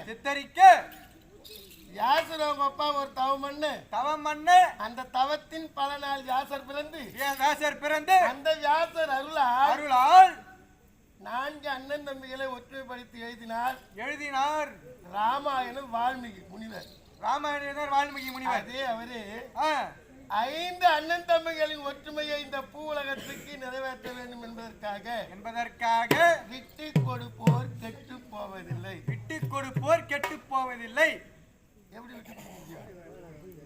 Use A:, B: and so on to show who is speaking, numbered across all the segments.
A: சித்தரிக்க
B: வியாசர் அவங்க அப்பா ஒரு தவம் பண்ணு அந்த தவத்தின் பல நாள் வியாசர் பிறந்து அந்த வியாசர் அருளால் 4 அண்ணன் தம்பிகளை ஒற்றுமைப்படுத்தி எழுதினார் ராமாயணம் வால்மீகி முனிவர். அதே அவரு 5 அண்ணன் தம்பிகளின் ஒற்றுமையை இந்த பூ உலகத்துக்கு நிறைவேற்ற வேண்டும் என்பதற்காக விட்டு கொடுப்போர் கெட்டு போவதில்லை. எப்படி விட்டு கொடுக்க முடியும்?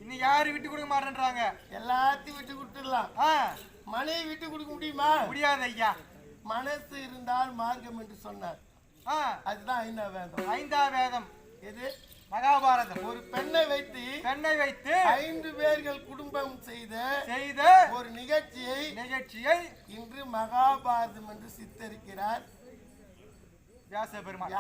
B: இன்னும் யாரு விட்டு கொடுக்க மாட்டேன்றாங்க. எல்லாத்தையும் விட்டு கொடுத்துடலாம். மனைவி விட்டு கொடுக்க முடியுமா? முடியாது ஐயா. மனசு இருந்தால் மார்க்கம் என்று சொன்னார். அதுதான் 5ஆம் வேதம். எது? மகாபாரதம். ஒரு பெண்ணை வைத்து 5 பேர்கள் குடும்பம் செய்த ஒரு நிகழ்ச்சியை இன்று மகாபாரதம் என்று சித்தரிக்கிறார் வியாச பெருமாள்.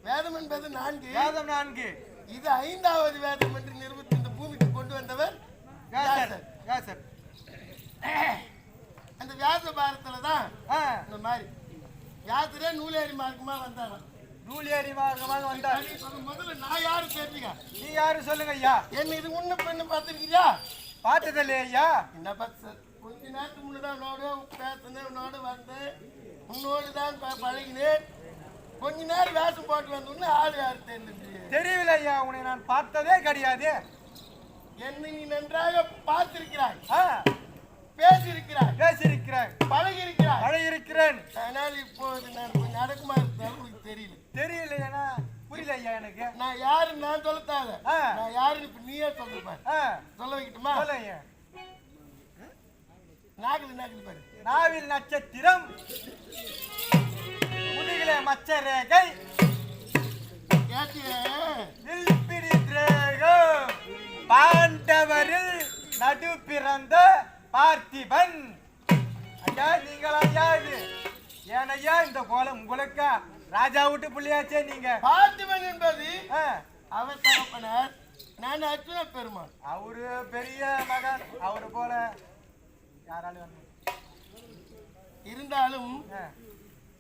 B: வேதம் என்பது 4. இது 5வது வேதம் என்று நிரூபித்து இந்த பூமிக்கு கொண்டு வந்தவர் வியாசர். அந்த வியாச பாரதத்துல தான் இந்த மாதிரி வியாசரே நூலேரி மார்க்கமாக வந்தார். முதல்ல நான் யாரு தெரிஞ்சுங்க. நீ யாரு சொல்லுங்க ஐயா. என்ன இது முன்ன பெண்ணு பார்த்துருக்கியா? பார்த்ததில்லையா ஐயா? என்ன பார்த்து கொஞ்ச நேரத்துக்கு முன்னாடி பேசினேன், உன்னோடு வந்தேன், உன்னோடு தான் பழகினேன். கொஞ்ச நேரம் வேஷம் போட்டு வந்தோன்னு ஆள் யாரு தெரியவில்லை ஐயா. உன்னை நான் பார்த்ததே கிடையாது. என்னை நீ நன்றாக பார்த்திருக்கிறாய், பேசியிருக்கிறாய், பழகியிருக்கிறேன். ஆனால் இப்போது நான் கொஞ்சம் அடக்கமா இருந்தாலும் உனக்கு தெரியல. புரியல ஐயா எனக்கு. நான் யாருன்னு நான் சொல்லத்தாத. நான் யாருன்னு இப்ப நீயே சொல்லுப்பேன். சொல்ல வைக்கட்டுமா? நாக்குது பாரு. நாவில் நட்சத்திரம், முதுகிலே மச்ச ரேகை, பாண்டவரில் நடு பிறந்த பார்த்திபன். ஐயா நீங்கள் ஐயா இது ஏன் ஐயா இந்த கோலம் உங்களுக்கா? ராஜா விட்டு பிள்ளையாச்சே நீங்க. பார்த்திபன் என்பது அவர் தகப்பனார், நான் அர்ஜுன பெருமாள். அவரு பெரிய மகன், அவரு போல யாராலும் இருந்தாலும்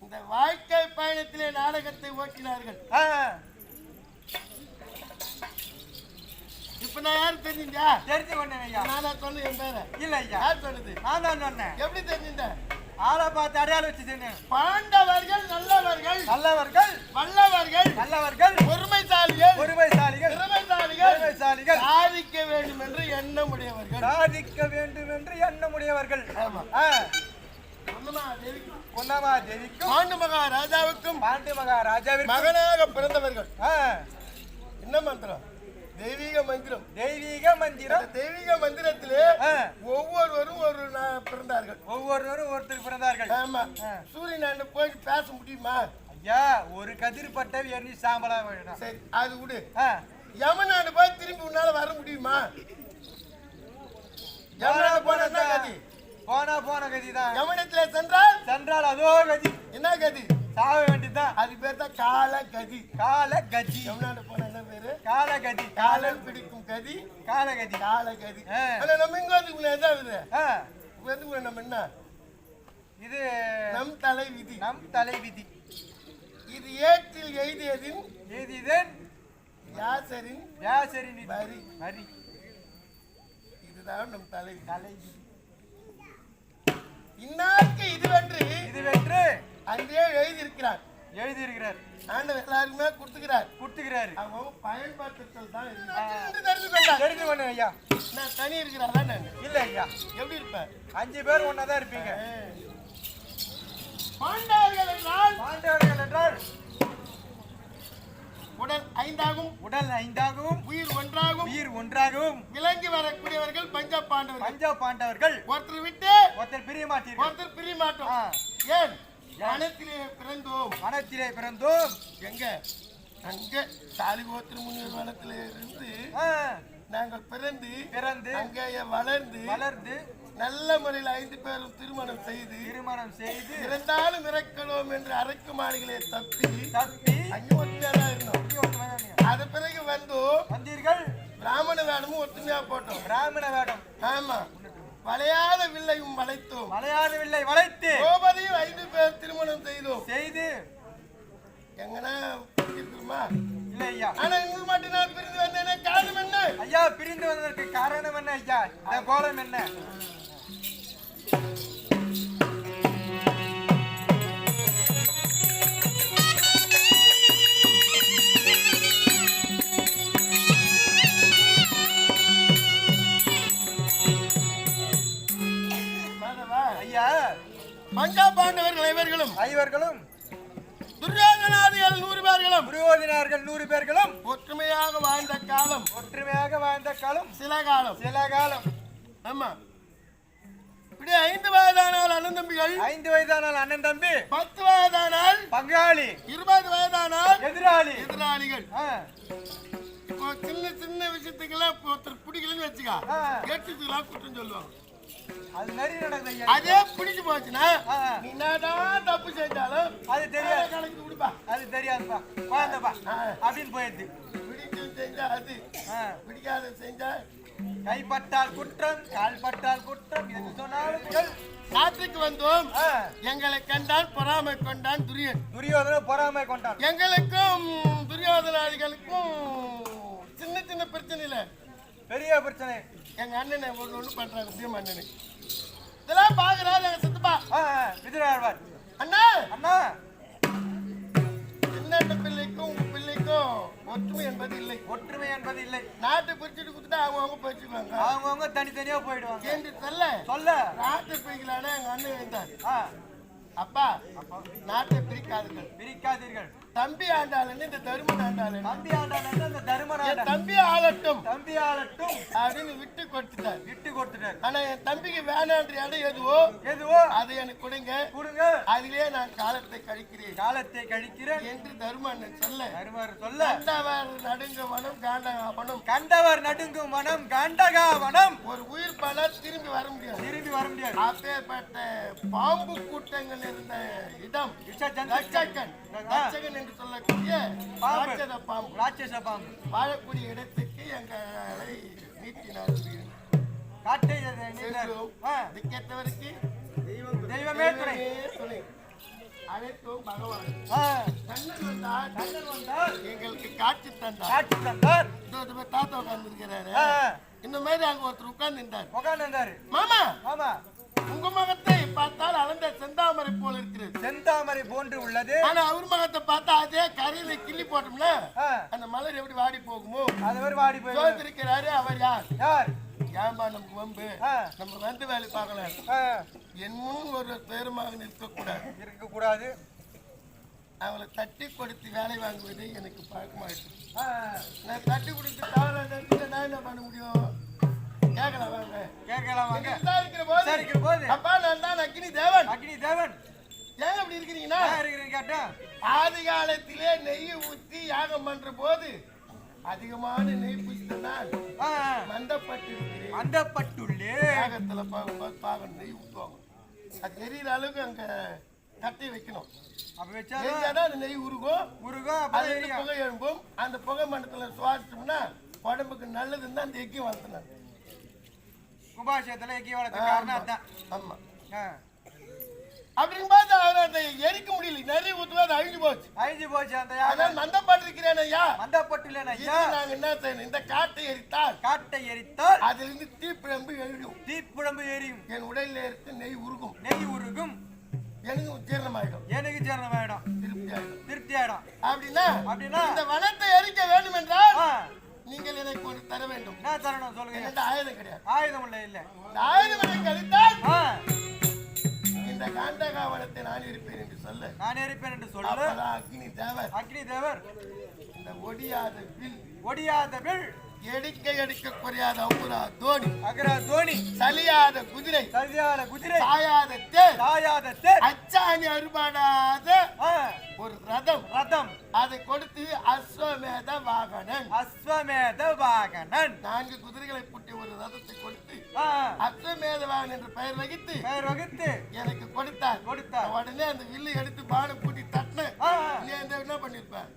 B: இந்த வாழ்க்கை பயணத்திலே நாடகத்தை ஓட்டினார்கள். இப்ப நான் யாரு தெரிஞ்சா? தெரிஞ்சு கொண்டேன் ஐயா. நானா சொன்ன என் பேர? இல்ல ஐயா. யார் சொன்னது? நான் தான் சொன்னேன். எப்படி தெரிஞ்சுட்ட? ஆளை பார்த்து அடையாளம் வச்சு சொன்னேன். பாண்டவர்கள் நல்லவர்கள், வல்லவர்கள், பொறுமைசாலிகள், திறமைசாலிகள், சாதிக்க வேண்டும் என்று எண்ணமுடையவர்கள். ஆமா. பொன்னமா தேவிக்கும் பாண்டு மகாராஜாவிற்கும் மகனாக பிறந்தவர்கள். என்ன மந்திரம்? தெய்வீக மந்திரத்திலே ஒவ்வொருவரும் ஒருத்தர் பிறந்தார்கள். ஆமா. சூரியன் போய் பேச முடியுமா ஐயா? ஒரு கதிர் பட்ட எண்ணி சாம்பலா வேணும். சரி, அது விடு. யமநாடு போய் திரும்பி உன்னால வர முடியுமா? யமநாடு போன கதி தான். யமனத்திலே சென்றால் அதோ கதி. என்ன கதி? சாக வேண்டியதுதான். அது பேர் தான் கால கதி. யமநாடு போன என்ன பேரு? காலகதி. காலம் பிடிக்கும் கதி காலகதி. ஆனா நம்ம இங்க வந்து நம்ம என்ன இது? நம் தலைவிதி. இது ஏற்றில் எய்தியதின் வியாசரின் வரி. இதுதான் நம் தலைவிதி. இன்னாருக்கு இதுவென்று அங்கே எழுதியிருக்கிறார். ஆண்டவர் எல்லாருக்குமே கொடுத்துக்கிறாரு. அவங்க பயன்படுத்தல் தான் தெரிஞ்சு கொண்டேன் ஐயா. நான் தனி இருக்கிறாரா? நான் இல்ல ஐயா. எப்படி இருப்பேன்? 5 பேர் ஒன்னாதான் இருப்பீங்க. பாண்டவர்கள் என்றால் உடல் 5ஆகவும் உயிர் ஒன்றாகவும் விளங்கி வரக்கூடியவர்கள் பஞ்ச பாண்டவர்கள். ஒருத்தர் விட்டு ஒருத்தர் பிரிய மாட்டோம். ஏன்? வனத்திலே பிறந்தோம். எங்க? அங்க சாலிகோத்திர முனிவர் வனத்திலே இருந்து நாங்கள் பிறந்து அங்கே வளர்ந்து நல்ல முறையில் 5 பேரும் திருமணம் செய்து இருந்தாலும் இறக்கணும் என்று அரைக்குமாடிகளே தப்பி அங்கே ஒற்றுமையா இருந்தோம். அது பிறகு வந்தீர்கள். பிராமண வேடமும் ஒற்றுமையா போட்டோம். ஆமா. வளையாத வில்லையும் வளைத்து கோபதியும் 5 பேர் திருமணம் செய்து எங்கன்னா தெரியுமா?
A: இல்ல ஐயா.
B: ஆனா இங்க மட்டும் நான் பிரிந்து வந்தேனே காரணம் என்ன?
A: ஐயா பிரிந்து வந்ததற்கு காரணம் என்ன ஐயா? இந்த கோலம் என்ன? ஐயா
B: பஞ்சா பாண்டவர்கள்
A: ஐவர்களும்
B: துரியோதனாதிகள் 100 பேர்களும்
A: துரியோதனார்கள் 100 பேர்களும்
B: ஒற்றுமையாக வாழ்ந்த காலம் சில காலம். ஆமா. இப்படி 5 வயதானால் அண்ணன் தம்பிகள்
A: 5 வயதானால் அண்ணன் தம்பி
B: 10 வயதானால்
A: பங்காளி
B: 20 வயதானால்
A: எதிராளிகள்.
B: இப்போ சின்ன விஷயத்துக்கெல்லாம் ஒருத்தர் பிடிக்கலன்னு வச்சுக்கா கேட்டுக்கலாம் குற்றம் சொல்லுவாங்க.
A: அது நிறைய நடக்குது ஐயா.
B: அதே பிடிச்சு போச்சுன்னா நீ என்னதான் தப்பு செஞ்சாலும்
A: அது தெரியாது.
B: கணக்கு கொடுப்பா.
A: அது தெரியாதுப்பா குழந்தைப்பா அப்படின்னு போயிடுது.
B: பிடிச்சு செஞ்சா அது பிடிக்காத செஞ்சா
A: கைப்பட்டால் குற்றம் கால்பட்டால் குற்றம் என்று சொன்னார்கள்.
B: நாட்டுக்கு வந்தோம். எங்களை கண்டான் பொறாமை கொண்டான்
A: துரியோதன பொறாமை கொண்டான்.
B: எங்களுக்கும் துரியோதனாதிகளுக்கும் சின்ன பிரச்சனை இல்ல,
A: பெரிய பிரச்சனை.
B: எங்க அண்ணனை ஒண்ணு பண்றாங்க பீம் அண்ணனு. இதெல்லாம் பாக்குறாரு எங்க சித்தப்பா
A: விஜயாழ்வார்.
B: அண்ணா
A: அண்ணா
B: சின்ன பிள்ளைக்கும் ஒற்றுமை என்பது இல்லை. நாட்டை பிரிச்சுட்டு கொடுத்துட்டு அவங்கவுங்க போயிடுவாங்க,
A: அவங்கவுங்க தனித்தனியா போயிடுவாங்க
B: என்று சொல்ல நாட்டை பிரிக்கலான்னு எங்க அண்ணன் இருந்தார். அப்பா நாட்டை பிரிக்காதீர்கள். தம்பி ஆண்டாளன் இந்த தருமன் ஆண்டாளன் தம்பி ஆளட்டும் அப்படின்னு விட்டு கொடுத்துட்டார். ஆனா என் தம்பிக்கு வேணான்ற இடம் எதுவோ அதை எனக்கு கொடுங்க, அதிலே நான் காலத்தை கழிக்கிறேன் என்று தருமன் சொல்ல கண்டவர் நடுங்கும் வனம் காண்டகாவனம் ஒரு உயிர் பல திரும்பி வர முடியாது. அப்பேற்பட்ட பாம்பு கூட்டங்கள் இருந்த இடம் தட்சகன் என்று சொல்லக்கூடிய ராட்சச பாம்பு வாழக்கூடிய இடத்துக்கு எங்களை நீட்டினார். கேட்டவருக்கு தெய்வமே துணை. அனைத்தும் பகவான் எங்களுக்கு காட்சி தந்தார். தாத்தா உட்கார்ந்து இருக்கிறாரு. இந்த மாதிரி அங்க ஒருத்தர் உட்கார்ந்து மாமா உங்க மகத்தை பார்த்தால் அளந்த செந்தாமரை போல இருக்கிறது.
A: செந்தாமரை போன்று உள்ளது.
B: ஆனா அவர் மகத்தை பார்த்தா அதே கரையில கிள்ளி போட்டோம்ல அந்த மலர் எப்படி வாடி போகுமோ அது மாதிரி வாடி போய் இருக்கிறாரு. அவர் யார்? ஏன்பா நமக்கு வம்பு, நம்ம வந்து வேலை பார்க்கலாம். என்னும் ஒரு பெருமகன் இருக்கக்கூடாது. அவளை தட்டி கொடுத்து வேலை வாங்குவது எனக்கு பழக்கமாயிடுச்சு. நான் தட்டி கொடுத்து நான் என்ன பண்ண முடியும்? கேட்கலாம் வாங்க. அப்பா நான் தான் அக்னி தேவன். ஏன் அப்படி இருக்கிறீங்கன்னா
A: கேட்டா
B: ஆதி காலத்திலே நெய் ஊற்றி யாகம் பண்ற போது அதிகமான நெய் பூசினால் மந்தப்பட்டுள்ளே யாகத்துல பாகம் நெய் ஊற்றுவாங்க. அது தெரியுற அளவுக்கு அங்க கட்டி வைக்கணும்.
A: அப்ப வச்சாதான்
B: அந்த நெய் உருகும். புகை எழும்பும். அந்த புகை மண்டலத்துல சுவாசிச்சோம்னா உடம்புக்கு நல்லதுன்னு தான் அந்த எக்கியம் வளர்த்தினாங்க.
A: கும்பாபிஷேகத்துல எக்கியம் வளர்த்த காரணம் அதான்.
B: ஆமா. அப்படின்னு பார்த்து அவர் அந்த எரிக்க முடியல, நிறைய ஊத்துவா அது அழிஞ்சு போச்சு. அந்த மந்தப்பட்டு இருக்கிறேன் ஐயா,
A: மந்தப்பட்டுள்ளேன் ஐயா.
B: நாங்க என்ன செய்யணும்? இந்த காட்டை எரித்தால் அதிலிருந்து தீப்பிழம்பு எரியும். என் உடலில் இருந்து நெய் உருகும். எனக்கு ஜீரணமாயிடும். திருப்தி ஆயிடும். அப்படின்னா இந்த வனத்தை எரிக்க வேண்டும் என்றால் நீங்கள் எனக்கு ஒரு தர வேண்டும்.
A: நான் தரணும், சொல்லுங்க.
B: ஆயுதம் கிடையாது.
A: ஆயுதம் இல்ல.
B: இந்த ஆயுதம் கழித்தால் இந்த காண்டகாவனத்தை நான் இருப்பேன் என்று சொல்ல அக்னி தேவர் இந்த ஒடியாத வில் எடுக்க குறையாத அகுரா தோணி சலியாத குதிரை சாயாத தேர் அச்சாணி அறுபடாத ஒரு ரதம் அதை கொடுத்து அஸ்வமேத வாகனன் 4 குதிரைகளை பூட்டி ஒரு ரதத்தை கொடுத்து அஸ்வமேத வாகனன் என்று பெயர் வகித்து எனக்கு கொடுத்தார். உடனே அந்த வில்லு எடுத்து பானம் பூட்டி தட்டின என்ன பண்ணிருப்பேன்?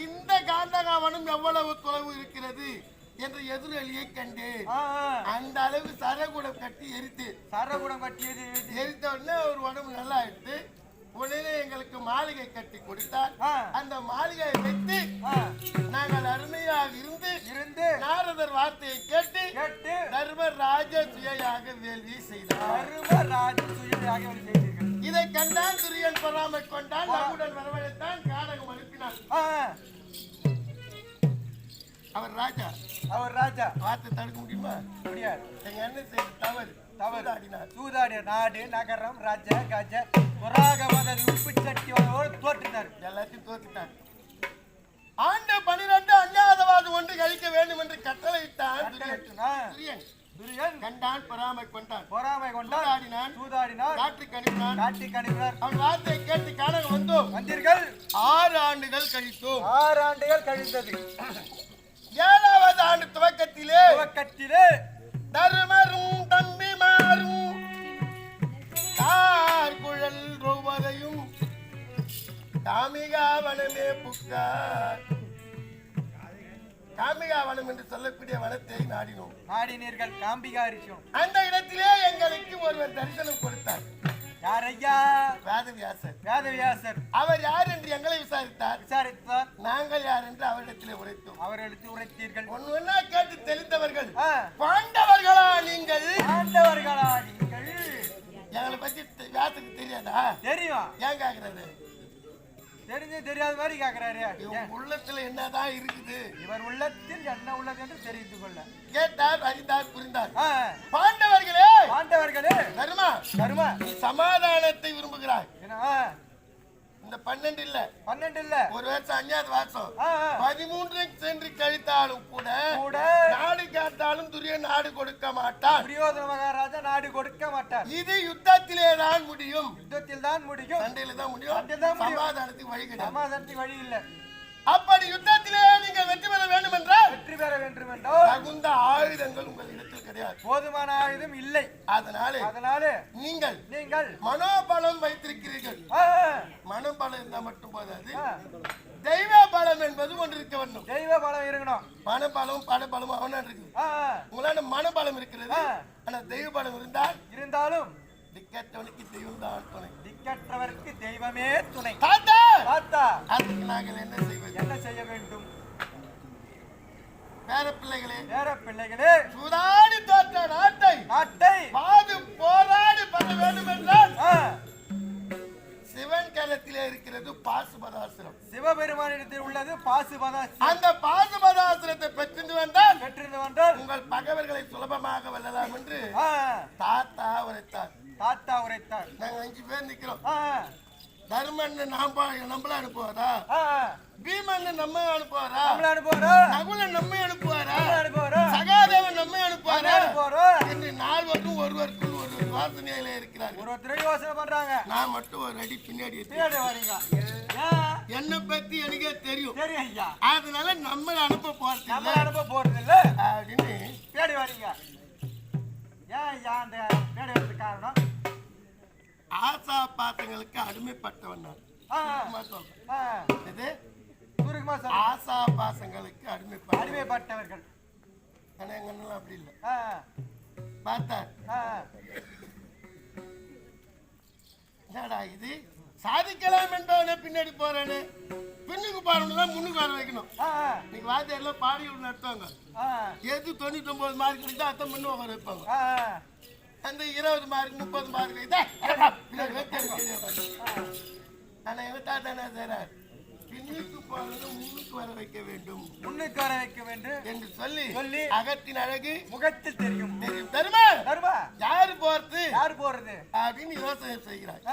B: இந்த காண்டகாவனம் எவ்வளவு தொலைவு இருக்கிறது என்ற எதிரொலியை கண்டு அந்த அளவு சரகுடம் கட்டி எரித்து எரித்த உடனே ஒரு உடம்பு நல்லா எடுத்து உடனே எங்களுக்கு மாளிகை கட்டி கொடுத்தார். அந்த மாளிகையை வைத்து நாங்கள் அருமையாக இருந்து நாரதர் வார்த்தையை கேட்டு தர்மராஜ சுயாக வேள்வி செய்தார். இதை கண்டான் துரியன் பொறாமை கொண்டான். நம்முடன் வரவழைத்தான். கானகம் அனுப்பினான். அவர் ராஜா வார்த்தை தடுக்க முடியுமா? முடியாது. எங்க என்ன செய்த தவறு சூதாடிய நாடு நகரம் ராஜ கஜ உப்பு சட்டி தோற்றினார். எல்லாத்தையும் தோற்றினார். ஆண்டு 12 அஞ்ஞாதவாது ஒன்று கழிக்க வேண்டும் என்று கட்டளையிட்டான். கண்டான் பொறாமை கொண்டான் சூதாடினான் காட்டுக்கு அனுப்பினான். அவன் வார்த்தையை கேட்டு காணகம் வந்தீர்கள். 6 ஆண்டுகள் கழித்தோம். 6 ஆண்டுகள் கழிந்தது. 7வது ஆண்டு துவக்கத்திலே தருமரும் தம்பிமாரும் குழல் ரோவதையும் காமிகாவனமே புக்கார். காம்பிகாவனம் என்று சொல்லக்கூடிய வனத்தை நாடினீர்கள். காம்பிகாரிஷம். அந்த இடத்திலே எங்களுக்கு ஒருவர் தரிசனம் கொடுத்தார். யார் ஐயா? வேதவியாசர். அவர் யார் என்று எங்களை விசாரித்தார். நாங்கள் யார் என்று அவரிடத்திலே உரைத்தீர்கள். ஒன்னா கேட்டு தெரிந்தவர்கள். பாண்டவர்களா நீங்கள்? எங்களை பத்தி வியாசத்துக்கு தெரியாதா? தெரியும். ஏன் கேக்குறது? தெரியாத மாதிரி கேக்குறாரு. உள்ளத்துல என்னதான் இருக்குது? இவர் உள்ளத்தில் என்ன உள்ளது என்று தெரிந்து கொள்ள கேட்டார். அறிந்தார், புரிந்தார். பாண்டவர்களே தர்மா சமாதானத்தை விரும்புகிறாய். இந்த 12 இல்ல ஒரு வருஷம் 5வது வருஷம் 13 சென்று கழித்தாலும் கூட நாடு கேட்டாலும் துரியன் நாடு கொடுக்க மாட்டான். துரியோதன மகாராஜா நாடு கொடுக்க மாட்டார். இது யுத்தத்திலே தான் முடியும். சண்டையில தான் முடியும். சமாதானத்துக்கு வழி இல்ல. அப்படி யுத்தத்திலே நீங்கள் வெற்றி பெற வேண்டும் என்றால் தகுந்த ஆயுதங்கள் உங்கள் இடத்தில் கிடையாது. போதுமான ஆயுதம் இல்லை. அதனால நீங்கள் மனோபலம் வைத்திருக்கிறீர்கள். மனோபலம் இருந்தா மட்டும் போதாது. தெய்வ பலம் என்பது ஒன்று இருக்க வேண்டும். தெய்வ பலம் இருக்கணும். மனபலம் படபலம் அவனா இருக்கு. உங்களால மனபலம் இருக்கிறது. ஆனா தெய்வ பலம் இருந்தாலும் திக்கற்றவனுக்கு தெய்வம் தான் துணை. திக்கற்றவருக்கு தெய்வமே துணை. தாத்தா அதுக்கு நாங்கள் என்ன செய்ய வேண்டும்? பேர பிள்ளைகளே சூதாடி தோற்ற நாட்டை போராடி பண்ண வேண்டும் என்றால் சிவன் கரத்திலே இருக்கிறது பாசுபதாசுரம். சிவபெருமானிடத்தில் உள்ளது பாசுபதாசுரம். அந்த பாசுபதாசுரத்தை பெற்றிருந்து வந்தால் உங்கள் பகைவர்களை சுலபமாக வெல்லலாம் என்று தாத்தா உரைத்தார். நாங்க 5 பேர் நிக்கிறோம். தர்மன் நம்மள அனுப்புவாரா? பீமன் நம்ம அனுப்புவாரா? நகுலன் நம்ம அனுப்புவாரா? சகாதேவன் நம்ம அனுப்புவாரா? என்று 4 பேரும் ஒருவருக்குள் ஒரு வாசனையில இருக்கிறார். ஒருத்தர் யோசனை பண்றாங்க. நான் மட்டும் ஒரு அடி பின்னாடி வரீங்க. என்ன பத்தி எனக்கே தெரியும். அதனால நம்ம அனுப்ப போறது இல்ல அப்படின்னு தேடி வரீங்க. ஏன் அந்த தேடி வரதுக்கு காரணம்? ஆசா பாசங்களுக்கு அடிமைப்பட்டவன் நான். ஆசா பாசங்களுக்கு அடிமைப்பட்டவர்கள். ஆனா எங்க அண்ணன் அப்படி இல்லை. பார்த்தார். என்னடா இது சாதிக்கலாம் என்பவனே பின்னாடி போறேன்னு பின்னுக்கு பாடணும் முன்னுக்கு வர வைக்கணும். இன்னைக்கு வாத்தியாரெல்லாம் பாடி நடத்துவாங்க. எது 99 மார்க் இருந்தா அத்தம் முன்னு வர வைப்பாங்க. அந்த 20 மார்க் 30 மார்க் ஆனா எங்க தாத்தா என்ன செய்றார்? பின்னுக்கு போறது முன்னுக்கு வர வைக்க வேண்டும் என்று சொல்லி அகத்தின் அழகு முகத்தில் தெரியும். தருமா யாரு போறது அப்படின்னு யோசனை செய்கிறார்.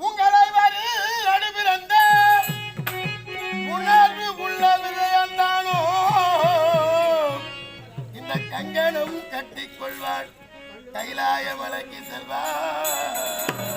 B: உங்களை அனுப்பிறந்த உணர்வு உள்ள விதையந்தானோ இந்த கங்கணம் கட்டிக்கொள்வார் கைலாய மலைக்கு செல்வார்.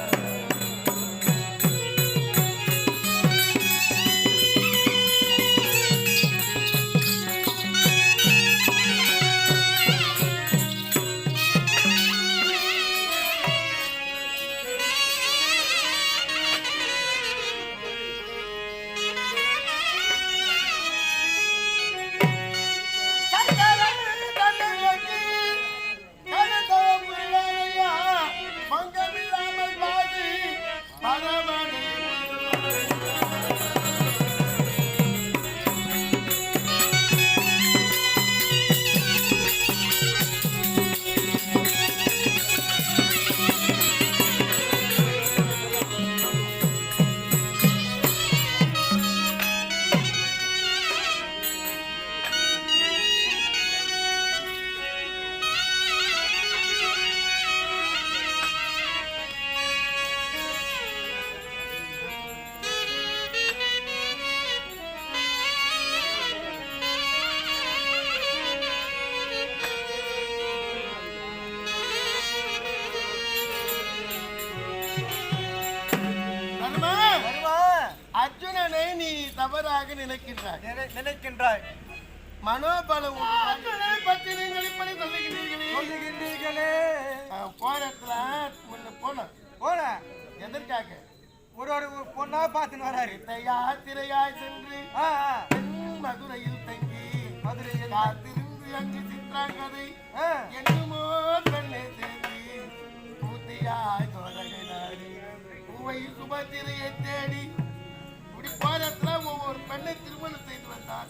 B: தவறாக நினைக்கின்றாய். மனோபலம் பற்றி நீங்கள் இப்படி
A: சொல்லுகின்றீர்களே.
B: போனத்துல முன்ன போன எதற்காக
A: ஒரு பொண்ணா பார்த்துன்னு வராரு.
B: யாத்திரையாய் சென்று மதுரையில் தங்கி மதுரையில் காத்திருந்து அங்கு சித்திராங்கதை என்னமோ பெண்ணை தேடி பூத்தியாய் தோழகை நாடி பூவை சுபத்திரையை தேடி இப்படி போனத்துல ஒவ்வொரு பெண்ணை திருமணம் செய்து வந்தார்.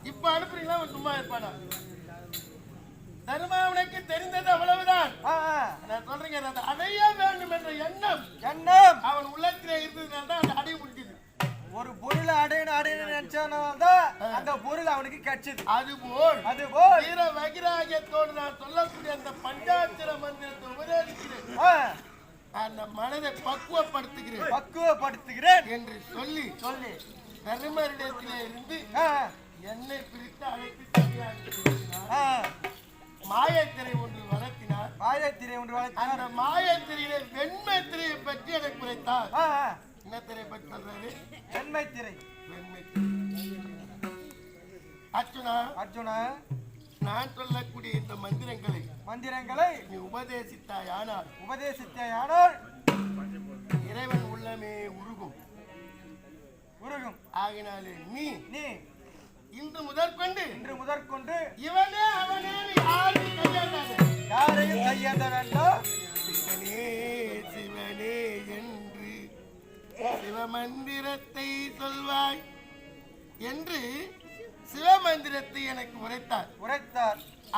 B: இப்ப அனுப்புறீங்களா அவன் சும்மா இருப்பானா? தர்மாவனுக்கு தெரிந்தது அவ்வளவுதான். நான் சொல்றேங்க, அந்த அடைய வேண்டும் என்ற எண்ணம் அவன் உள்ளத்திலே இருந்ததுனால தான் அந்த அடைய முடிஞ்சது.
A: ஒரு பொருளை அடையணும் நினைச்சானால்தான் அந்த பொருள் அவனுக்கு கிடைச்சது.
B: அதுபோல் வீர வைராகியத்தோடு நான் சொல்லக்கூடிய அந்த பஞ்சாட்சர மந்திரத்தை உபதேசிக்கிறேன். அந்த மனதை பக்குவப்படுத்துகிறேன் என்று சொல்லி தர்மரிடத்திலே இருந்து என்னை பிரித்து அழைத்து மாயத்திரை ஒன்று வளர்த்தினார். அந்த மாயத்திரையிலே வெண்மை திரையை பற்றி எனக்கு குறைத்தார். என்ன திரை பற்றி சொல்றாரு?
A: வெண்மை திரை.
B: அர்ஜுனா, நான் சொல்லக்கூடிய இந்த மந்திரங்களை நீ உபதேசித்தாயானால் இறைவன் உள்ளமே உருகும். ஆகினாலே நீ இன்று முதற்கொண்டு இவனே அவனே
A: யாரையும் கையேந்த வேண்டாம்.
B: சிவனே என்று சிவமந்திரத்தை சொல்வாய் என்று சிவமந்திரத்தை எனக்கு உரைத்தார்.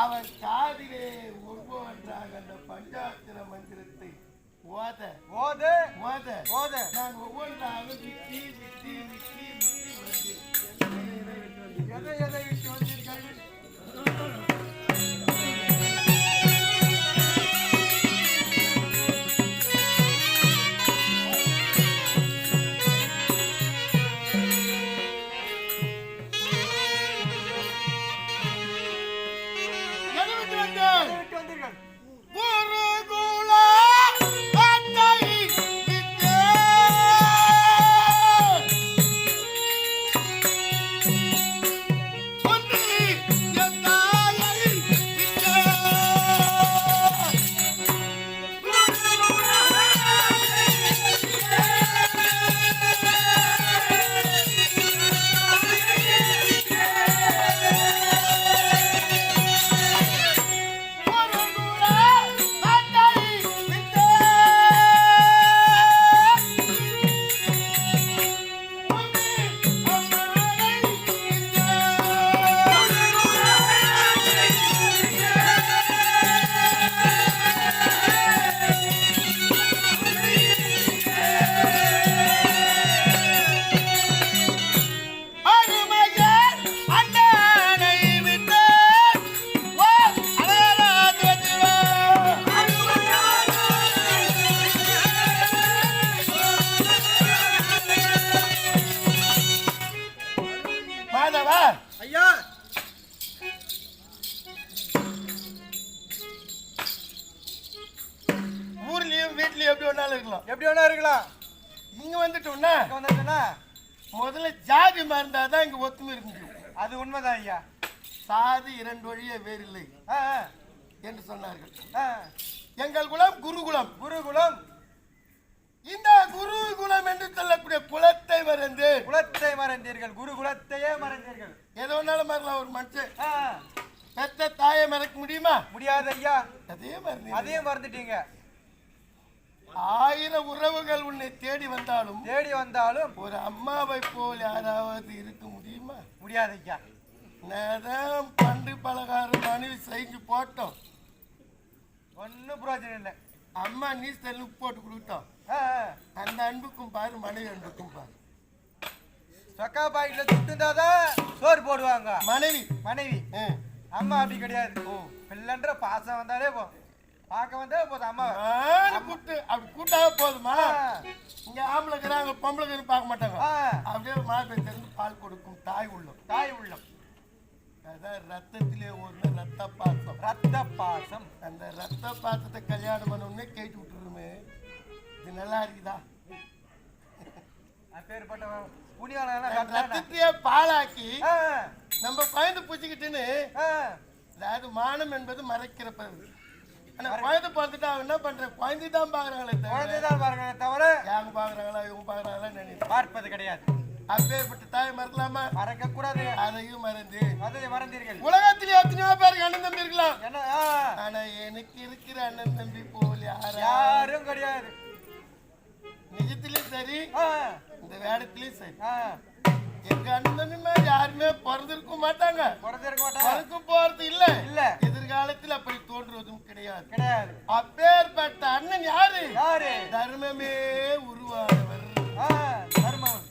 B: அவன் காதிலே ஒவ்வொன்றாக அந்த பஞ்சாட்சர மந்திரத்தை ஓத நான் ஒவ்வொன்றாக விட்டி எதை விட்டு வந்தீர்கள்? எப்படி வேணா இருக்கலாம். இங்க வந்துட்டோம்னா முதல்ல ஜாதி மறந்தாதான் இங்க ஒத்துமை இருந்துச்சு.
A: அது உண்மைதான் ஐயா.
B: சாதி இரண்டு வழியே வேறில்லை என்று சொன்னார்கள். எங்கள் குலம் குருகுலம். இந்த குருகுலம் என்று சொல்லக்கூடிய குலத்தை மறந்தீர்கள். குருகுலத்தையே மறந்தீர்கள். எது ஒன்னாலும் மறக்கலாம். ஒரு மனுஷன் பெத்த தாயை மறக்க முடியுமா?
A: முடியாது ஐயா.
B: அதே மறந்துட்டீங்க. 1000 உறவுகள் உன்னை தேடி வந்தாலும் ஒரு அம்மாவை போல் யாராவது இருக்க முடியுமா?
A: முடியாது ஐயா.
B: நான் பண்டு பலகாரம் மனைவி செஞ்சு போட்டோம்,
A: ஒன்னும் பிரயோஜனம் இல்லை.
B: அம்மா நீ செல்லு போட்டு கொடுத்தோம். அந்த அன்புக்கும் பாரு, மனைவி அன்புக்கும் பாரு.
A: சொக்கா பாக்கெட்ல சுட்டுந்தாதான் சோறு போடுவாங்க மனைவி. அம்மா அப்படி கிடையாது. பிள்ளைன்ற பாசம் வந்தாலே போதும், பார்க்க வந்தா போதும். அம்மா
B: கூட்டு அப்படி கூட்டாவே போதுமா? இங்க ஆம்பளைக்கிறாங்க, பொம்பளைக்கு பார்க்க மாட்டாங்க. அப்படியே மாப்பை தெரிந்து பால் கொடுக்கும் தாய் உள்ளம். அதான் ரத்தத்திலே ஒரு ரத்த பாசம். அந்த ரத்த பாசத்தை கல்யாணம் பண்ண உடனே கேட்டு விட்டுருமே. இது நல்லா இருக்குதா?
A: அப்பேற்பட்ட புனியாளனா
B: ரத்தத்தையே பாலாக்கி நம்ம குழந்தை பூச்சிக்கிட்டுன்னு அதாவது மானம் என்பது மறைக்கிற பகுதி. ஆனா குழந்தை பார்த்துட்டு அவன் என்ன பண்ற குழந்தை தான் பாக்குறாங்களே
A: தவிர
B: யாங்க பாக்குறாங்களா இவங்க பாக்குறாங்களா நினைத்து
A: பார்ப்பது கிடையாது.
B: அப்பேற்பட்ட தாயை மறக்கலாமா?
A: மறக்க கூடாது.
B: அதையும் மறந்து
A: அதை மறந்தீர்கள்.
B: உலகத்திலே எத்தனையோ பேருக்கு அண்ணன் தம்பி இருக்கலாம்.
A: என்ன
B: ஆனா எனக்கு இருக்கிற அண்ணன் தம்பி போல
A: யாரும் கிடையாது.
B: நிஜத்திலயும் சரி இந்த வேடத்திலயும் சரி எங்க அண்ணன் தம்பி யாருமே பிறந்திருக்க மாட்டாங்க. பிறக்க போறது இல்ல. எதிர்காலத்தில் அப்படி தோன்றுவதும் கிடையாது. அப்பேற்பட்ட அண்ணன் யாரு? தர்மமே உருவானவர். தர்மம்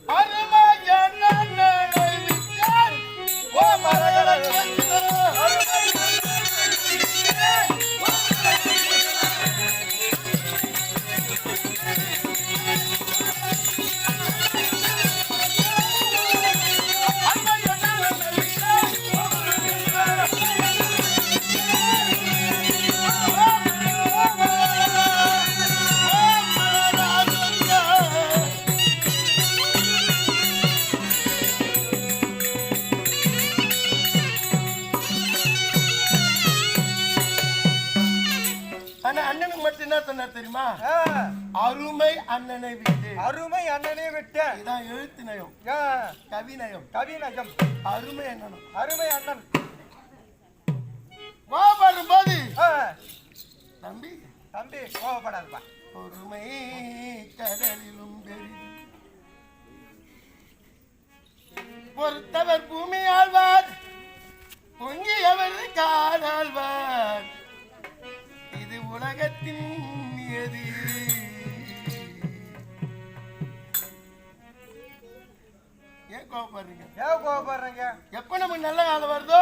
B: தெரியுமா? அருமை அண்ணனை விட்டு. அருமை அண்ணனை விட்டு இதான் எழுத்து நயம். கவிநயம். கவிநயம். அருமை அண்ணன். அருமை அண்ணன் கோபப்படும் போது தம்பி தம்பி கோபப்படாதுப்பா. ஒருமை கடலிலும் பெரிது பொறுத்தவர் பூமி ஆழ்வார் பொங்கியவர் காணாழ்வார் இது உலகத்தின் நியதி. ஏன் கோபப்படுறீங்க? எப்ப நமக்கு நல்ல காலம் வருதோ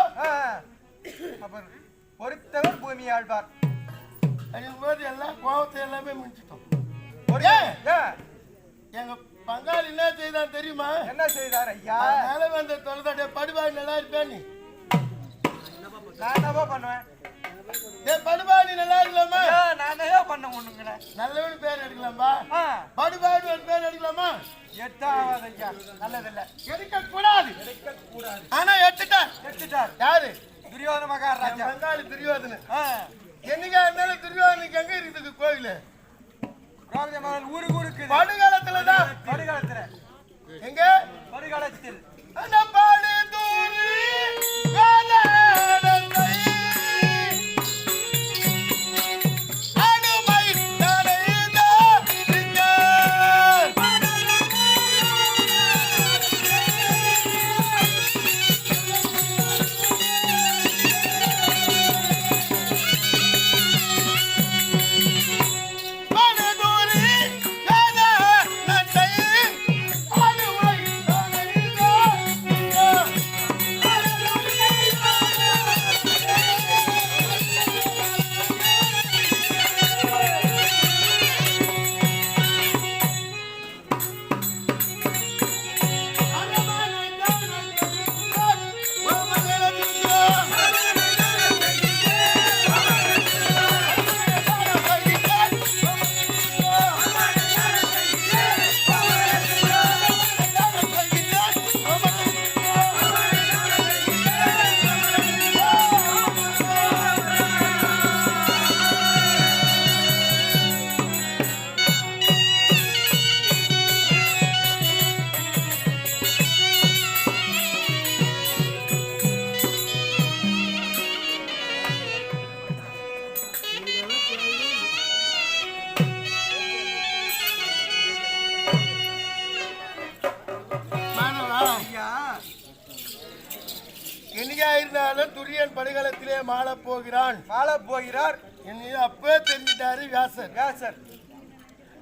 B: பொறுத்தவர் பூமி ஆழ்வார் போது எல்லாம் கோபத்தை எல்லாமே முடிச்சிட்டோம். எங்க பங்காளி என்ன செய்தான் தெரியுமா? என்ன செய்தார் ஐயா? மேல வந்த தொலைதாட்டிய படுபாடு நல்லா இருப்பேன். நீ நான் என்னவோ பண்ணுவேன். படுபாடு நல்லா இருக்கலாமா? நானே பண்ண ஒண்ணுங்க. நல்லவனு பேர் எடுக்கலாமா? படுபாடு ஒரு பேர் எடுக்கலாமா? எட்டாவது ஐயா நல்லதில்லை. எடுக்க கூடாது. ஆனா எட்டுட்டார். யாரு? துரியோதன மகாராஜா. பங்காளி துரியோதனன். என்னைக்கா இருந்தாலும் துரியோதனுக்கு எங்க இருக்குது கோயிலு? ஊருக்கு படுகாலத்துல தான். படுகாலத்துல எங்க? படுகாலத்தில் துரியன் படுகளத்திலே மாள போகிறார். என்னைய அப்பவே தெரிஞ்சிட்டாரு வியாசர்.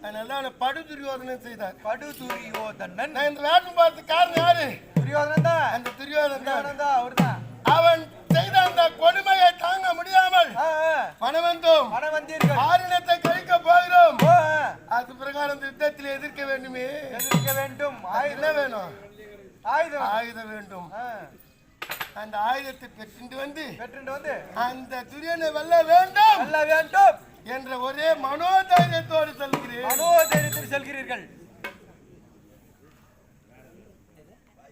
B: அதனால படு துரியோதனன் செய்தார். படு துரியோதனன். நான் இந்த வேட்டம் பார்த்து காரணம் யாரு? துரியோதனன் தான். அந்த துரியோதனன் தான் அவர்தான். அவன் செய்த அந்த கொடுமையை தாங்க முடியாமல் வந்தீர்கள். ஆரணத்தை கழிக்க போகிறோம். அது பிரகாரம் யுத்தத்தில் எதிர்க்க வேண்டுமே. எதிர்க்க வேண்டும். ஆயுதம் வேணும். ஆயுதம் வேண்டும். அந்த ஆயுதத்தை பெற்று வந்து அந்த துரியனை வெல்ல வேண்டும் என்ற ஒரே மனோதைரியத்தோடு செல்கிறீர்கள்.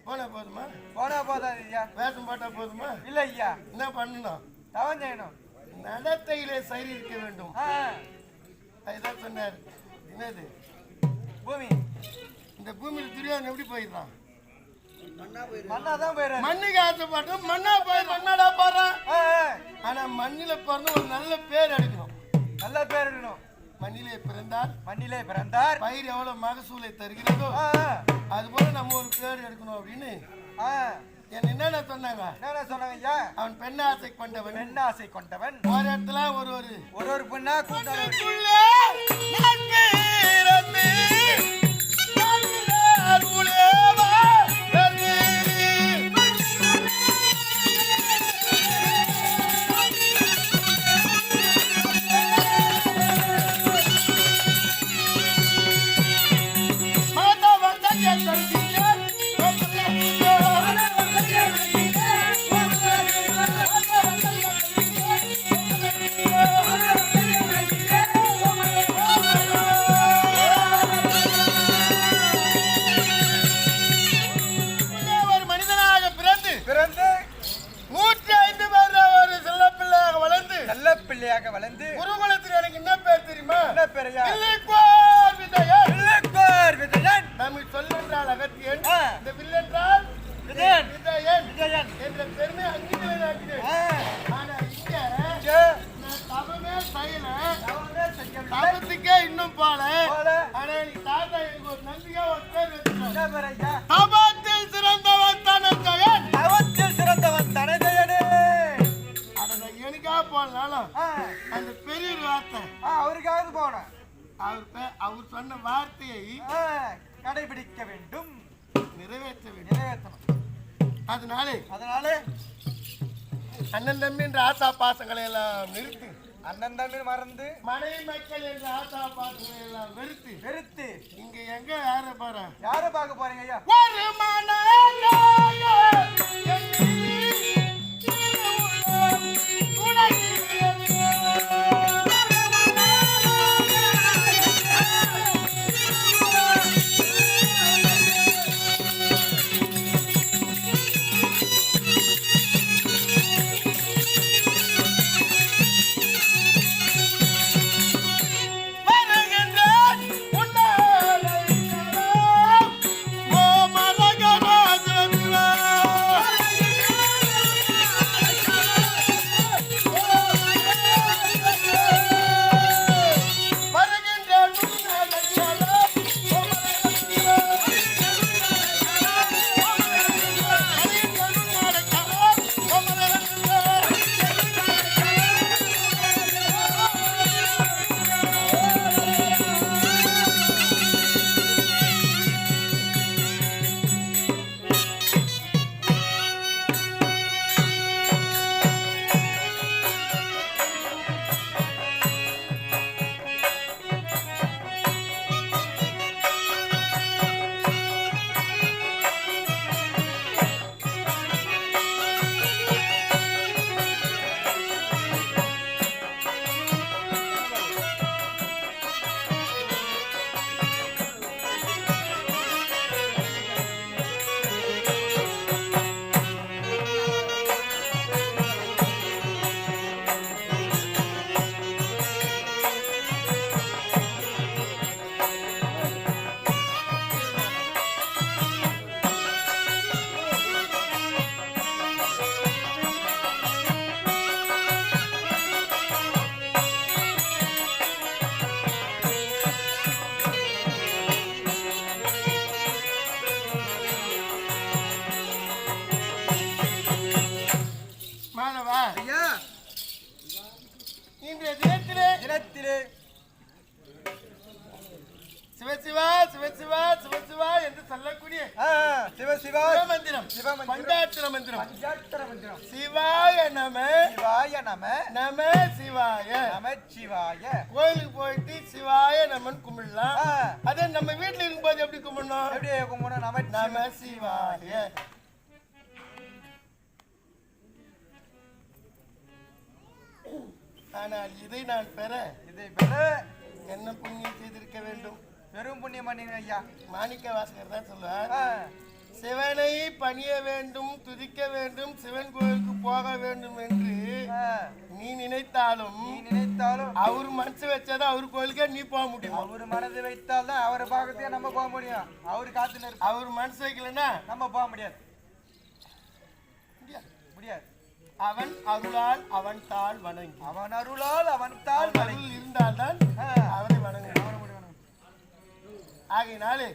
B: போனா போதுமா?
A: போனா போதாது ஐயா.
B: வேஷம் போட்டா போதுமா?
A: இல்ல ஐயா.
B: என்ன பண்ணணும்?
A: தவம் செய்யணும்.
B: நடத்தையிலே சரி இருக்க வேண்டும். அதுதான் சொன்னார். என்னது
A: பூமி? இந்த
B: பூமியில் துரியோதனன் எப்படி போயிடலாம்?
A: மண்ணாதான் போயிடுறாரு.
B: மண்ணுக்கு ஆசைப்பட்டு மண்ணா போய் மண்ணாடா போறான். ஆனா மண்ணில பிறந்து ஒரு நல்ல பேர் எடுக்கணும்.
A: நல்ல பேர் எடுக்கணும்.
B: மண்ணிலே பிறந்தார்,
A: மண்ணிலே பிறந்தார்.
B: பயிர் எவ்வளவு மகசூலை தருகிறதோ அது போல நம்ம ஒரு பேர் எடுக்கணும் அப்படின்னு என்னென்ன சொன்னாங்க?
A: என்ன சொன்னாங்க ஐயா?
B: அவன் பெண் ஆசை கொண்டவன்.
A: பெண் ஆசை கொண்டவன்.
B: ஒரு இடத்துல ஒரு
A: பெண்ணா கொண்டவன். வளர்ந்து
B: குருகுலத்தில் எனக்கு என்ன பேர் தெரியுமா?
A: என்ன பேரையா?
B: நம்ம சொல்லென்றால் அகத்தியன், இந்த வில்லென்றால் விஜயன் என்ற பெருமை அங்கீகரிக்கிறேன். ஆனா இங்க நான் தவமே செய்யல, தவத்துக்கே இன்னும் போல. ஆனா நீ தாத்தா எனக்கு ஒரு நம்பிக்கை ஒரு பேர் வச்சுக்கோ. தவத்தில் சிறந்தவன் தனஜயன்.
A: தவத்தில் சிறந்தவன் தனஜயனே.
B: எனக்காக போனாலும் அந்த பெரிய வார்த்தை
A: அவருக்காக போன
B: அவர் சொன்ன வார்த்தையை
A: கடைபிடிக்க வேண்டும்,
B: நிறைவேற்றணும். அதனாலே அண்ணன் தம்பி என்ற ஆசா பாசங்களை எல்லாம் நிறுத்தி,
A: அண்ணன் தம்பி மறந்து,
B: மனைவி மக்கள் என்ற ஆசா பாசங்களை எல்லாம் வெறுத்து இங்க எங்க யார
A: பார்க்க போறீங்க ஐயா?
B: ஒரு
A: தினத்திலே
B: சிவசிவா சிவசிவா சிவசிவா என்று சொல்லக்கூடிய
A: சிவசிவா
B: மந்திரம், பஞ்சாட்சர மந்திரம்,
A: சிவாய நம
B: நம சிவாய கோயிலுக்கு போயிட்டு சிவாய நமன் கும்பிடலாம். அதே நம்ம வீட்டுல இருக்கும்போது எப்படி கும்பிடணும்?
A: எப்படி கும்பிடணும்?
B: நம சிவாய. ஆனால் இதை நான் பெற என்ன புண்ணியம் செய்திருக்க வேண்டும்?
A: பெரும் புண்ணியம் பண்ணீங்க ஐயா.
B: மாணிக்க வாசகர் தான் சொல்லுவார், சிவனை பணிய வேண்டும், துதிக்க வேண்டும், சிவன் கோயிலுக்கு போக வேண்டும் என்று நீ நினைத்தாலும் அவர் மனசு வச்சாதான் அவர் கோயிலுக்கே நீ போக முடியும்.
A: அவர் மனது வைத்தால்தான் அவரை பார்க்கறதே நம்ம போக முடியும். அவரு காத்து
B: அவர் மனசு வைக்கலன்னா
A: நம்ம போக முடியாது. முடியாது.
B: அவன் அருளால் அவன் தாள் வணங்கி,
A: அவன் அருளால் அவன் தாள்
B: அருள் இருந்தால்தான் அவனை வணங்க. ஆகையினாலே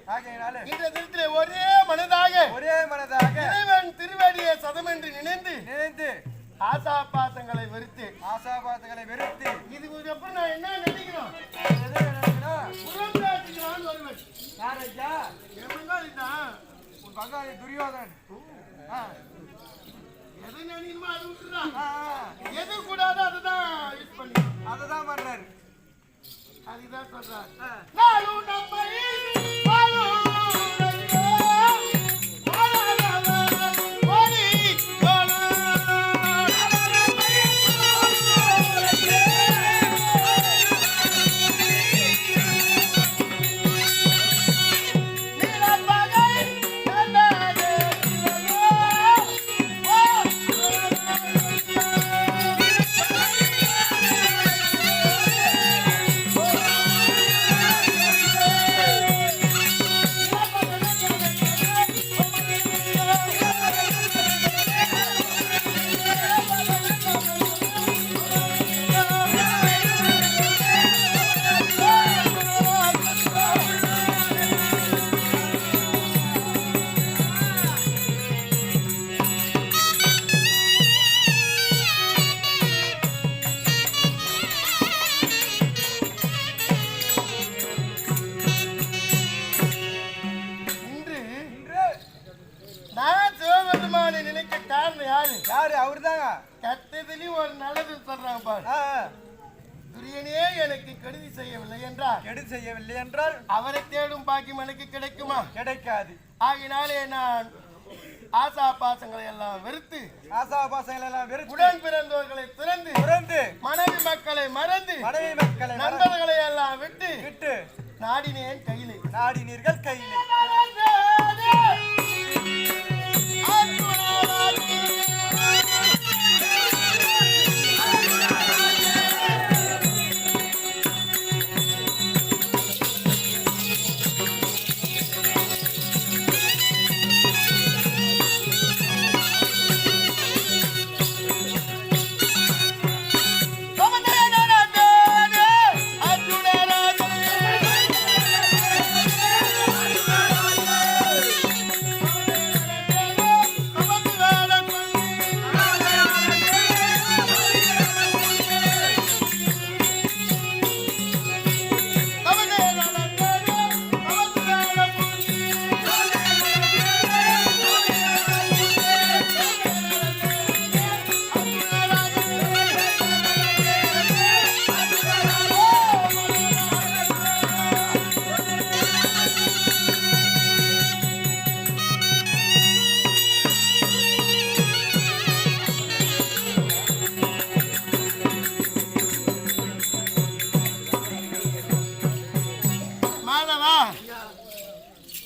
B: இந்த தினத்திலே ஒரே மனதாக இறைவன் திருவடியை சதம் என்று நினைந்து ஆசா பாசங்களை வெறுத்து இதுக்கப்புறம் நான் என்ன நினைக்கிறோம்? ஒருவன்
A: யார் ஐயா?
B: உன் பங்காளி துரியோதன். எதை நினைக்கணுமோ அதை விட்டுறான். எது கூடாதோ அதுதான் யூஸ் பண்ணி
A: அததான் பண்றாரு.
B: அதுதான் சொல்றாரு.
A: யாரு? அவருதாங்க.
B: கட்டத்திலையும் ஒரு நல்லது சொல்றாங்க பாரு. துரியனே எனக்கு கெடுதி செய்யவில்லை என்றால் அவரை தேடும் பாக்கியம் எனக்கு கிடைக்குமா?
A: கிடைக்காது.
B: ஆகினாலே நான் ஆசா பாசங்களை எல்லாம் வெறுத்து உடன் பிறந்தவர்களை துறந்து மனைவி மக்களை மறந்து நண்பர்களை எல்லாம் விட்டு நாடினேன் கையிலே.
A: நாடினீர்கள் கையிலே.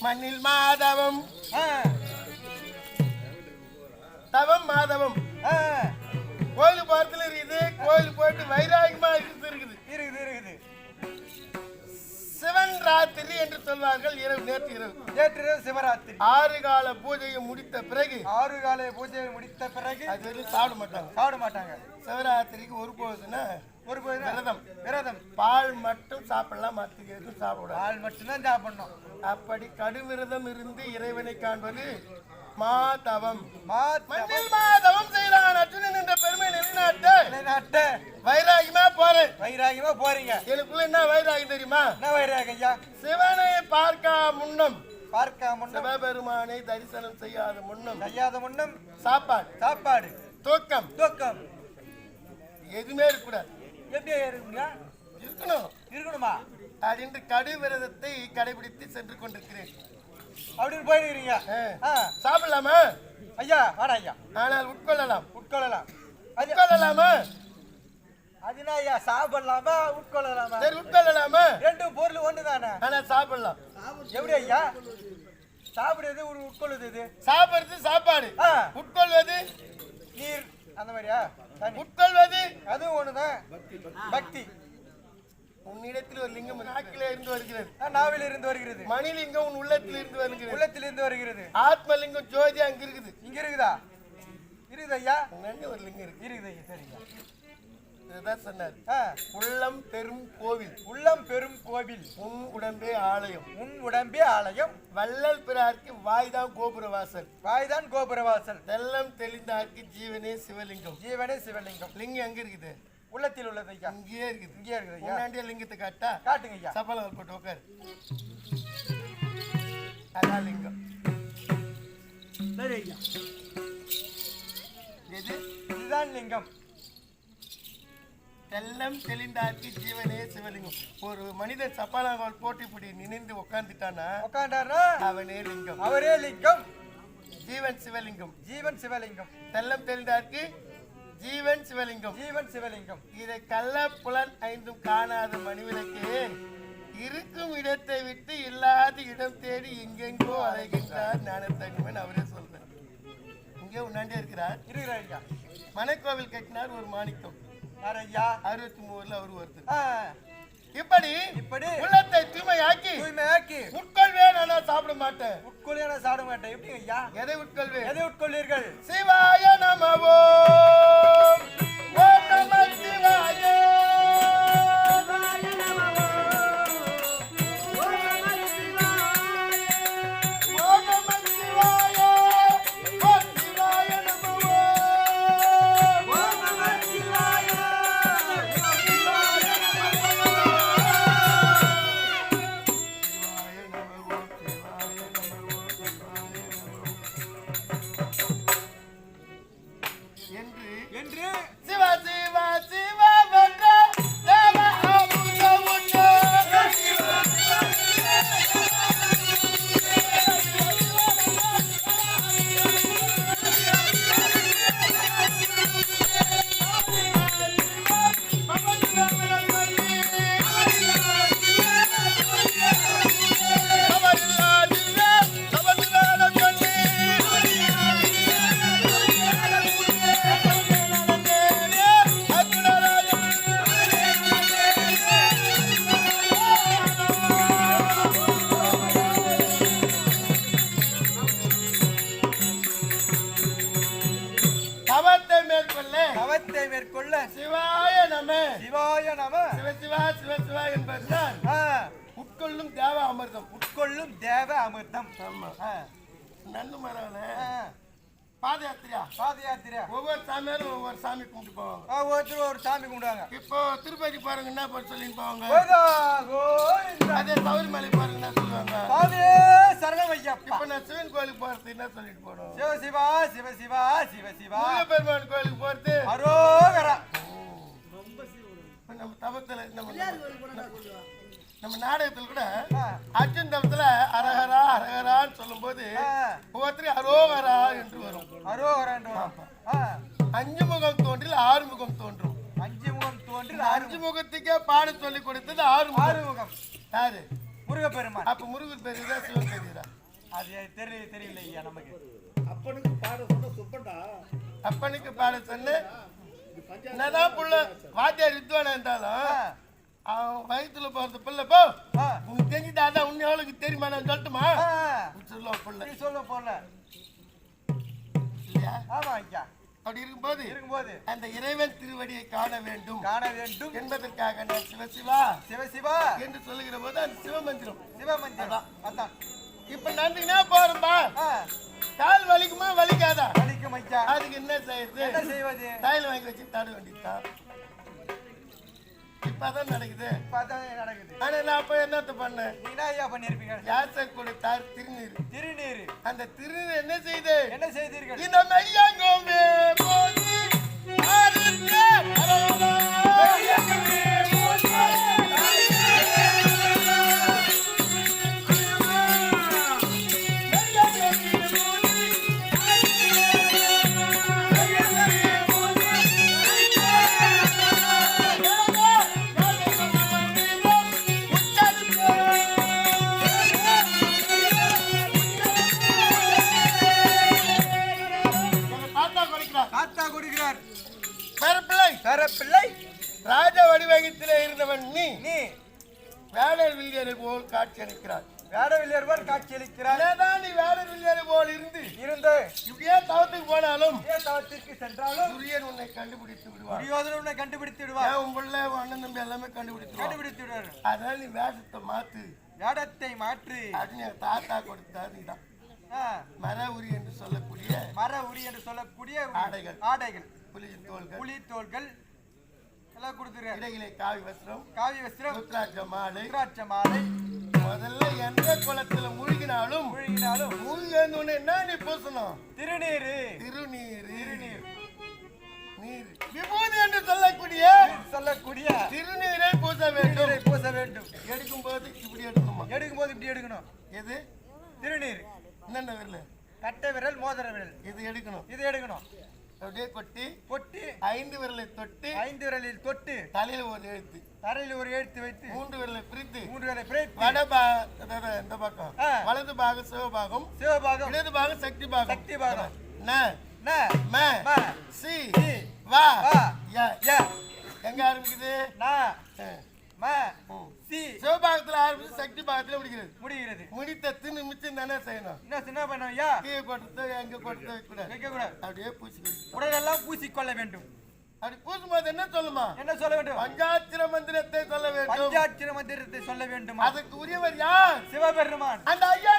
B: மண்ணில் மாதவம் தவம் மாதவம் கோயில் பார்த்துல இருக்குது. கோயில் போயிட்டு வைராகமா இருக்குது. சிவன் ராத்திரி என்று சொல்வார்கள். இரவு நேற்று இரவு
A: சிவராத்திரி.
B: 6 கால பூஜையை முடித்த பிறகு அது சாப்பிட மாட்டாங்க. சிவராத்திரிக்கு ஒரு போதுன்னா விரதம். பால் மட்டும் சாப்பிடலாம், மற்ற எதுவும் சாப்பிடலாம்.
A: பால் மட்டும் தான் சாப்பிடணும்.
B: அப்படி கடுவிரதம் இருந்து இறைவனை காண்பது மாதவம். மாதவம் செய்தான் அர்ஜுனன் என்ற பெருமை நிலைநாட்ட வைராகியமா போறீங்க. எனக்குள்ள என்ன வைராகியம் தெரியுமா?
A: என்ன வைராகியம் ஐயா?
B: சிவனை பார்க்க முன்னம்
A: சிவபெருமானை
B: தரிசனம் செய்யாத முன்னம்
A: சாப்பாடு
B: தூக்கம் எதுவுமே இருக்கக்கூடாது.
A: எப்படி இருக்குங்க? இருக்கணுமா
B: அப்படின்னு கடு விரதத்தை கடைபிடித்து சென்று கொண்டிருக்கிறேன்.
A: அப்படின்னு போயிருக்கிறீங்க.
B: சாப்பிடலாமா
A: ஐயா? வாடா ஐயா.
B: ஆனால் உட்கொள்ளலாமா?
A: அதுனா ஐயா சாப்பிடலாமா உட்கொள்ளலாமா?
B: சரி உட்கொள்ளலாமா?
A: ரெண்டும் பொருள் ஒண்ணுதானே.
B: ஆனா சாப்பிடலாம்.
A: எப்படி ஐயா? சாப்பிடுறது உட்கொள்வது இது.
B: சாப்பிடுறது சாப்பாடு, உட்கொள்வது
A: நீர் அந்த மாதிரியா?
B: உட்கொள்வது
A: அதுவும் ஒண்ணுதான். பக்தி.
B: உன்னிடத்தில் ஒரு லிங்கம் நாக்கில இருந்து வருகிறது,
A: நாவில் இருந்து வருகிறது.
B: மணிலிங்கம் உன் உள்ளத்தில் இருந்து வருகிறது,
A: உள்ளத்தில் இருந்து வருகிறது.
B: ஆத்மலிங்கம் ஜோதி அங்க இருக்குது.
A: இங்க இருக்குதா? இருக்குது ஐயா.
B: ஒரு லிங்கம் இருக்கு.
A: இருக்குது ஐயா. சரிங்க.
B: இதுதான் சொன்னார். உள்ளம் பெரும் கோவில்,
A: உள்ளம் பெரும் கோவில்,
B: உன் உடம்பே ஆலயம்,
A: உன் உடம்பே ஆலயம்.
B: வள்ளல் பிறார்க்கு வாய்தான் கோபுர வாசல்,
A: வாய்தான் கோபுர வாசல்.
B: தெல்லம் தெளிந்தார்க்கு ஜீவனே சிவலிங்கம்,
A: ஜீவனே சிவலிங்கம்.
B: லிங்கம் எங்க இருக்குது?
A: உள்ளத்தில் உள்ளது ஐயா.
B: இங்கே இருக்குது.
A: இங்கே இருக்குது ஐயா.
B: முன்னாடியே லிங்கத்தை காட்டா?
A: காட்டுங்க ஐயா.
B: சபலம் போட்டு உட்காரு. அதான் லிங்கம்.
A: சரி ஐயா.
B: எது?
A: இதுதான் லிங்கம்.
B: தெல்லம் தெளிந்தார்க்கு ஜீவனே சிவலிங்கம். ஒரு மனிதன் சப்பாலாங்கோல் போட்டி பிடி நினைந்து உட்கார்ந்துட்டானா,
A: உட்கார்ந்தாரா அவனே லிங்கம். அவரே லிங்கம்.
B: ஜீவன் சிவலிங்கம்,
A: ஜீவன் சிவலிங்கம்.
B: தெல்லம் தெளிந்தார்க்கு ஜீவன் சிவலிங்கம்,
A: ஜீவன் சிவலிங்கம்.
B: இதை கள்ள புலன் ஐந்தும் காணாத மனிதனுக்கு இருக்கும் இடத்தை விட்டு இல்லாத இடம் தேடி எங்கெங்கோ அலைகின்றார் ஞானத்தன்மன் அவரே சொல்றார். இங்கே உன்னாண்டே இருக்கிறார்.
A: இருக்கிறார்.
B: மனைக்கோவில் கட்டினார் ஒரு மாணிக்கம். 63 அவர் ஒருத்தர். இப்படி உள்ளத்தை தூய்மையாக்கி உட்கொள்வேன், நான் சாப்பிட மாட்டேன்.
A: உட்கொள்வேன், நான் சாப்பிட மாட்டேன். எப்படி ஐயா?
B: எதை உட்கொள்வேன்?
A: எதை உட்கொள்வீர்கள்?
B: சிவாய நமவோ, ஓம் நம சிவாய. உட்கொள்ளும் தேவ அமிர்தம், உட்கொள்ளும் தேவ அமிர்தம். நன்னு மரவன பாத யாத்திரையா ஒவ்வொரு சாமியாரும் ஒவ்வொரு சாமி கும்பிட்டு போவாங்க. ஒவ்வொருத்தரும் ஒரு சாமி கும்பிடுவாங்க. இப்போ திருப்பதி பாருங்க என்ன பண்ண சொல்லிட்டு போவாங்க. அதே சபரிமலை பாருங்க என்ன சொல்லுவாங்க. இப்ப நான் சிவன் கோயிலுக்கு போறது என்ன சொல்லிட்டு போனோம். சிவசிவா சிவசிவா சிவசிவா. பெருமான் கோயிலுக்கு போறது அரோகரா. நம்ம தபத்துல நம்ம நாடகத்துல கூட அர்ஜுன் தபத்துல அரஹரா அரஹரான்னு சொல்லும் போது ஒவ்வொருத்தரும் அரோகரா என்று வரும். அரோகரா என்று வரும். 5 முகம் தோன்றில் 6 முகம் தோன்றும். 5 முகம் தோன்றில் 5 முகத்துக்கே பாட சொல்லி கொடுத்தது 6 முகம். யாரு? முருகப்பெருமான். அப்ப முருகன் தெரியுதா சிவன் தெரியுதா? அது தெரியல ஐயா நமக்கு. அப்பனுக்கு பாட சொன்ன சுப்பண்டா. அப்பனுக்கு பாட சொன்ன என்னதான் புள்ள வாத்தியார் வித்வானா இருந்தாலும் அவன் வயிற்றுல போறது பிள்ளை போ உனக்கு தெரிஞ்சுதாதா உன்னை எவ்வளவுக்கு தெரியுமா நான் சொல்லட்டுமா சொல்ல பிள்ளை சொல்ல போல இல்லையா? ஆமா ஐயா. அப்படி இருக்கும்போது அந்த இறைவன் திருவடியை காண வேண்டும் என்பதற்காக நான் சிவசிவா சிவசிவா என்று சொல்லுகிற போது அந்த சிவமந்திரம் அதான். இப்ப நன்றினா போறோம்பா கால் வலிக்குமா வலிக்காதா? வலிக்கும் ஐயா. அதுக்கு என்ன செய்வது? தையல் வாங்கி வச்சு தட வேண்டியதுதான். இப்பதான் நடக்குது. ஆனா நான் அப்ப என்னத்த பண்ணேன்? யார் சார் கொடுத்தார்? திருநீர். அந்த திருநீர் என்ன செய்தீர்கள்? இந்த மையங்கோமே போதி கொடுக்கிறார்.
A: தாத்தா கொடுக்கிறார்.
B: பேரப்பிள்ளை ராஜ வடிவகத்திலே இருந்தவன் நீ
A: நீ
B: வேடர் வில்லியரை போல் காட்சி அளிக்கிறார்.
A: வேடவில்லியர் போல் காட்சி அளிக்கிறார்.
B: நீ வேடர் வில்லியரை போல் இருந்து இப்படியே தவத்துக்கு போனாலும்
A: தவத்திற்கு சென்றாலும்
B: துரியன் உன்னை கண்டுபிடித்து விடுவார்.
A: துரியோதனன் உன்னை கண்டுபிடித்து விடுவார்.
B: உன் பிள்ளை அண்ணன் தம்பி எல்லாமே கண்டுபிடித்து விடுவார். அதனால நீ வேடத்தை மாத்து.
A: வேடத்தை மாற்று
B: அப்படின்னு என் தாத்தா கொடுத்தா நீதான். மர உரி என்று சொல்லக்கூடிய ஆடைகள் புலி தோள்கள் எல்லாம் கொடுத்துரு. இடையிலே காவி வஸ்திரம் ருத்ராட்ச மாலை. முதல்ல எந்த குளத்துல முழுகினாலும் மூழ்கன்னு என்ன நீ பூசணும்? திருநீர் விபூதி என்று சொல்லக்கூடிய திருநீரை பூச வேண்டும். எடுக்கும் போது இப்படி எடுக்கணும். எது? திருநீர். என்னென்ன விரல்? கட்டை விரல், மோதிர விரல். இது எடுக்கணும். அப்படியே கொட்டி 5 விரலில் தொட்டு தலையில ஒரு எழுத்து வைத்து 3 விரலை பிரித்து இந்த பக்கம் வலது பாகம் சிவபாகம் இடது பாகம் சக்தி பாகம் எங்க ஆரம்பிக்குது? சிவபாகத்துல ஆரம்பிச்சு சக்தி பாகத்துல முடிகிறது. முடித்த மிச்சம் தானே செய்யணும். என்ன பண்ண கீழே கொட்டத்தை எங்க கொட்டத்தை வைக்க கூடாது. அப்படியே உடலெல்லாம் பூசிக்கொள்ள வேண்டும். அப்படி பூசும்போது என்ன சொல்ல வேண்டும்? பஞ்சாட்சர மந்திரத்தை சொல்ல வேண்டும். அதுக்கு உரியவர் யார்? சிவபெருமான். அந்த ஐயா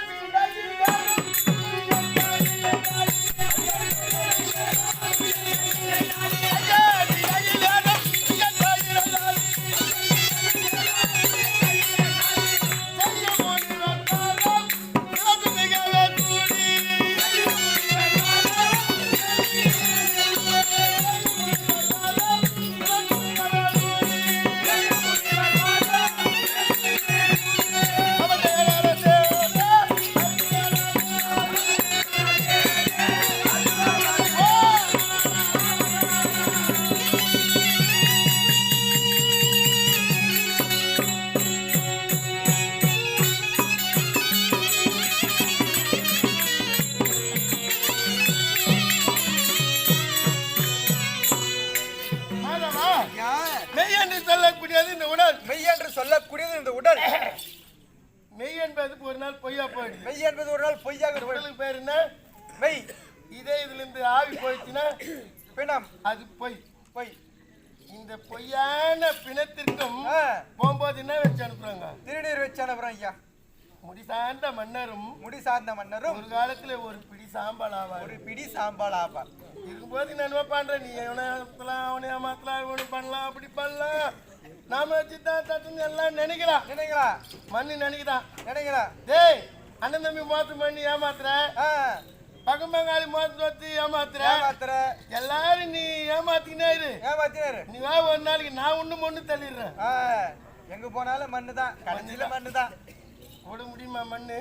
B: சொல்லக்கூடியது இந்த உடல். மெய் என்பது ஒரு நாள் பொய்யா போயிடுது. பேர் என்ன? மெய். இதே இதுல இருந்து ஆவி போயிடுச்சுன்னா பிணம். அது பொய். இந்த பொய்யான பிணத்திற்கும் போகும்போது என்ன வச்சு அனுப்புறாங்க? திருநீர் வச்சு அனுப்புறோம் ஐயா. முடி சார்ந்த மன்னரும் ஒரு காலத்துல ஒரு பிடி சாம்பால் ஆவார். இருக்கும்போது நான் என்ன பண்றேன்? நீ அவனை ஏமாத்தலாம் இவனு பண்ணலாம் அப்படி பண்ணலாம். நாம வச்சுதான் எல்லாம் நினைக்கிறான். மண்ணு நினைக்கிறான். டேய் அண்ணன் தம்பி மோத்து பண்ணி ஏமாத்துற, பகம்பங்காளி மோத்து வச்சு ஏமாத்துற. எல்லாரும் நீ ஏமாத்தினே இரு. நீ வா, ஒரு நாளைக்கு நான் ஒண்ணு தள்ளிடுறேன். எங்க போனாலும் மண்ணுதான், கடைசியில மண்ணுதான். விட முடியுமா? மண்ணு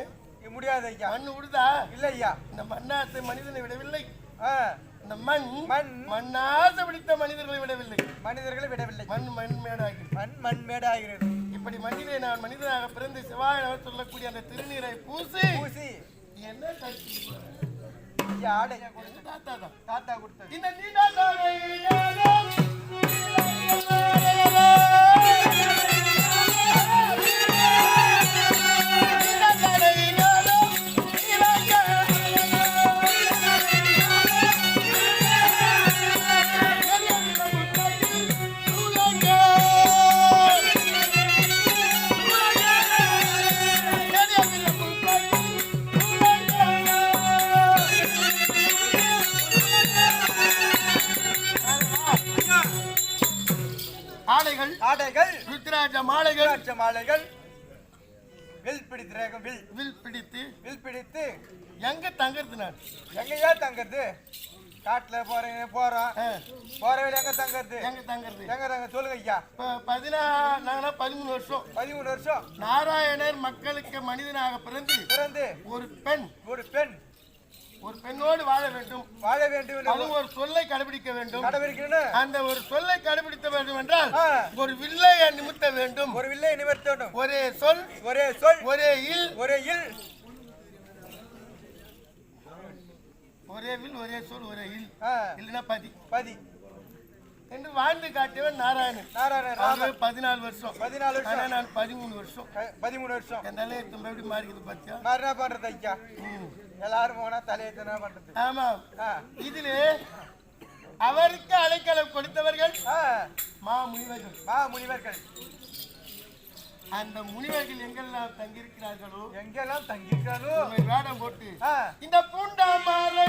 B: முடியாது ஐயா. மண்ணு விடுதா? இல்ல ஐயா. இந்த மண்ணாசை மனிதனை விடவில்லை. இந்த மண்ணாசை பிடித்த மனிதர்களை விடவில்லை. மண் மேடாகிறது. இப்படி மண்ணிலே நான் மனிதனாக பிறந்து சிவாய சொல்லக்கூடிய அந்த திருநீரை பூசி என்ன தாத்தா கொடுத்தது. இந்த ஆடைகள் ருத்ராட்ச மாலைகள் வில் பிடித்து எங்க தங்கறது? நான் எங்கயா தங்கறது? காட்டுல போறோம் போற வேலை எங்க தங்கறது? சொல்லுங்க ஐயா. 13 வருஷம் நாராயணர் மக்களுக்கு மனிதனாக பிறந்து ஒரு பெண்ணோடு வாழ வேண்டும். அதுவும் ஒரு சொல்லை கடைபிடிக்க வேண்டும். அந்த ஒரு சொல்லை கடைபிடிக்க வேண்டும் என்றால் ஒரு வில்லையை நிமித்த வேண்டும். ஒரே சொல் ஒரே இல் ஒரே வில் ஒரே சொல் ஒரே இல்
A: ஆ,
B: இல்லைன்னா பதி
A: பதி
B: என்று வாழ்ந்து காட்டியவன் நாராயணன்.
A: நாராயணன் ராமன்
B: 14 வருஷம்.
A: 14 வருஷம்.
B: ஆனா நான் 13 வருஷம்.
A: 13 வருஷம்.
B: என் தலையை எப்படி மாறிக்குது பாத்தியா?
A: என்ன பண்றது ஐயா? எல்லாரும் போனா தலையை என்ன பண்றது?
B: ஆமா.
A: ஆ,
B: இதிலே அவருக்கு அடைக்கலம் கொடுத்தவர்கள்
A: ஆ,
B: மாமுனிவர்கள்.
A: முனிவர்கள்.
B: அந்த முனிவர்கள் எங்கெல்லாம் தங்கியிருக்கிறார்களோ
A: எங்கெல்லாம் தங்கிக்கிறாரோ
B: வேடம் போட்டு
A: ஆ,
B: இந்த பூண்டாமரை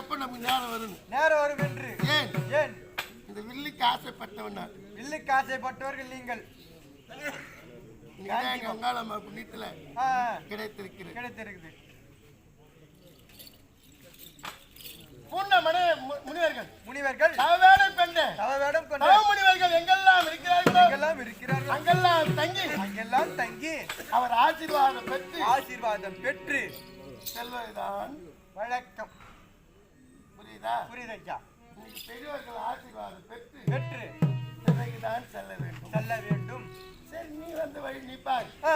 A: நேரம் வரும் என்று.
B: ஏன்
A: ஏன்?
B: இந்த வில்லுக்கு ஆசைப்பட்டவன் நான்.
A: வில்லுக்கு ஆசைப்பட்டவர்கள் நீங்கள்.
B: கங்காளம்மா புண்ணியத்துல
A: ஆ,
B: கிடைத்திருக்கிறது.
A: கிடைத்திருக்குது.
B: பூண்டமனை முனிவர்கள்
A: முனிவர்கள்
B: தவவேடம் கொண்ட
A: தவவேடம் கொண்ட
B: முனிவர்கள் எங்கெல்லாம் இருக்கிறார்களோ
A: எங்கெல்லாம் இருக்கிறார்கள்
B: அங்கெல்லாம் தங்கி அவர் ஆசீர்வாதம் பெற்று செல்வதுதான்
A: வழக்கம்.
B: புரியுதா?
A: புரியுதையா?
B: பெரியவர்கள் ஆசீர்வாதம் பெற்று
A: பெற்று
B: பிறகுதான் செல்ல வேண்டும். சரி, நீ வந்த வழி நீ பாரு.
A: ஆ,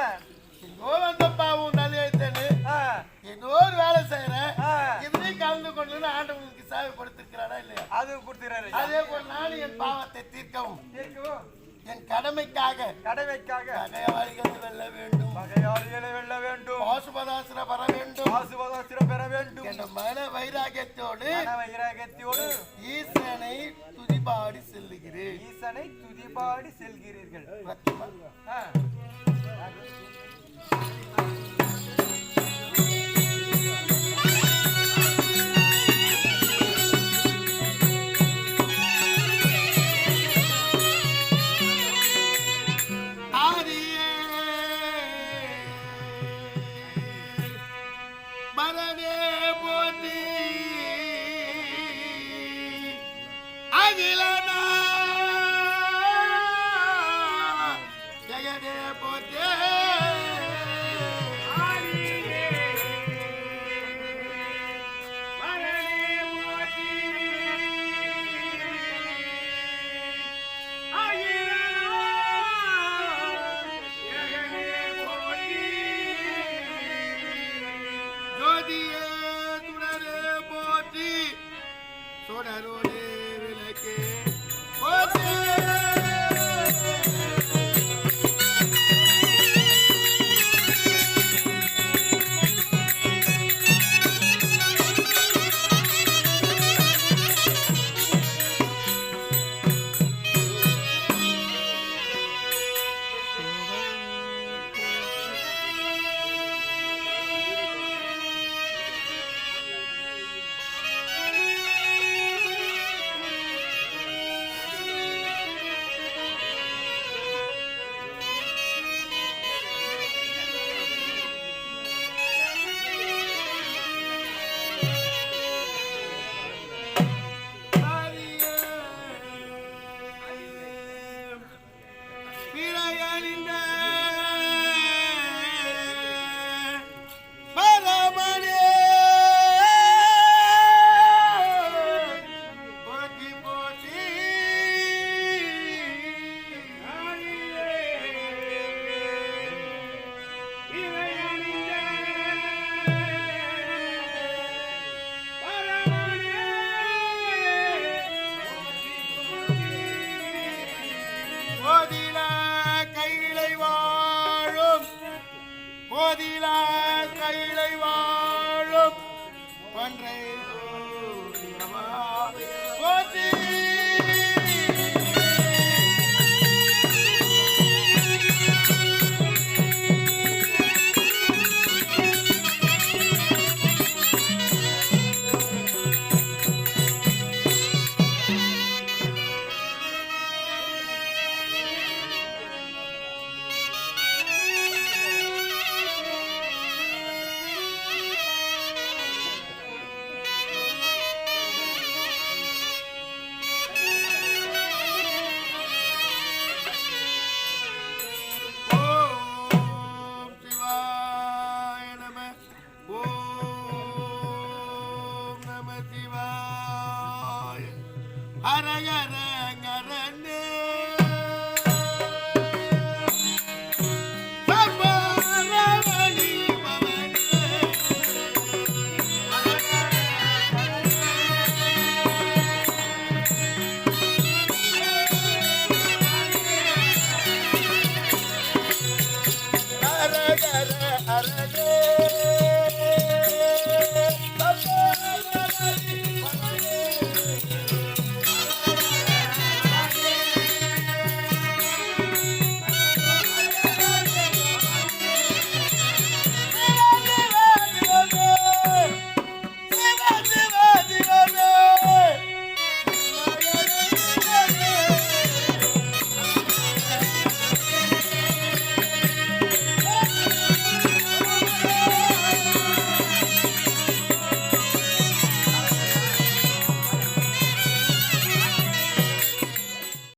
B: எங்கோ வந்தப்பாவும் தலையேத்தனு ஏதோ ஒரு வேலை செய்யறேன். இதுலயும் கலந்து கொண்டு ஆண்டவனுக்கு சேவை கொடுத்திருக்கிறாரா இல்லையா?
A: அது கொடுத்துறாரு.
B: அதே போல நானும் என் பாவத்தை தீர்க்கவும் என் கடமைக்காக பகையாளிகளை வெல்ல வேண்டும். பாசுபதாசுரம் பெற வேண்டும் என்ற மன வைராகியத்தோடு ஈசனை துதிபாடி செல்கிறீர்கள். கோதிலா